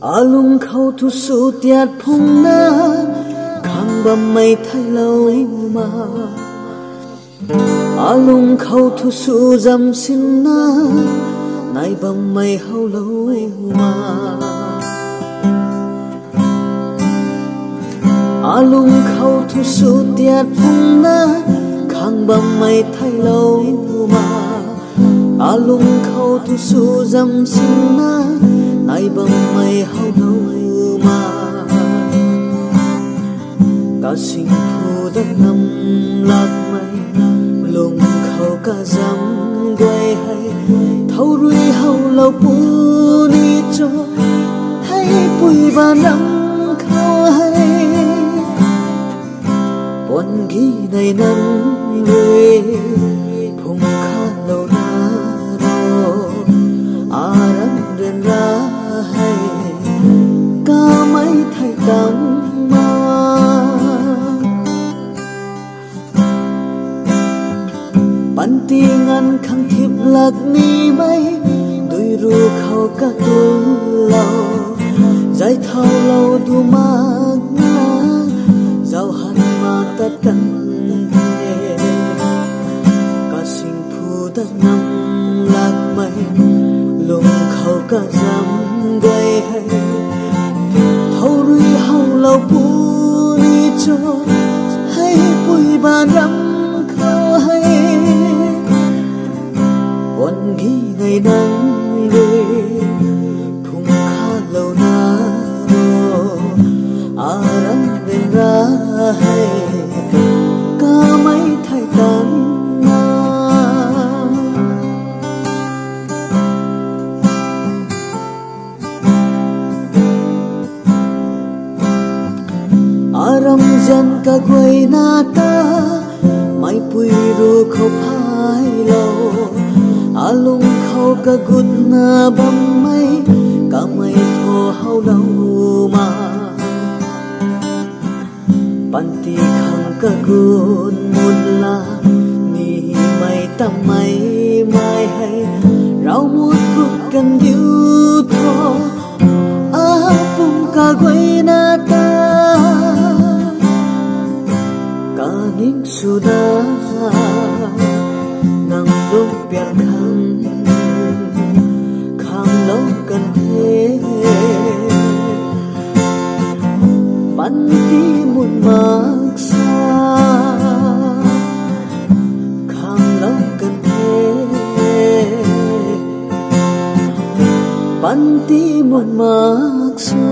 alung khâu thu su tiệt phong na khang bầm mây thay lâu mà alung khâu thu su dầm xin na nay bầm mây hao lâu mà alung khâu thu su tiệt phong na khang bầm mây thay lâu mà alung khâu thu su dầm xin na nay bầm mây hao lâu mà cả sinh phu đất năm lạc mây lung khâu cả dầm quay hay thâu ruy hao lâu pu ni cho hay bùi và năm khâu hay buồn ghi này năm người phùng khá lâu na ro aram den ra hay ca mấy thay tâmปันตีงันขังทิพหลักนี้ไหมด้วยรู้เขาก็ตัวเราใจเท่าเราดูมากนะเจ้าหันมาตัดกันเก็สิ่งผู้ตัดนำหลักไหมลงเขาก็จำไว้ให้เท่ารู้เขาเราผู้นี้จะให้ปุยบานรำเขาให้วันghi ngày nắng về phùng khá lâu na ro aram bên ra hay ca mấy thay tan na aram jan ka quay na ta mai pui ru khâu phai lâu alung khâu ka gut na bam mai ka mai tho hao lâu mà panti khang ka gun mun la ni mai tam mai mai hay rau mut gut kan diu tho a pum ka quay na ta ka ning su da nang lúc biển khang lâu cần thế bắn đi muôn mạc xa khang lâu cần thế bắn đi muôn mạc xa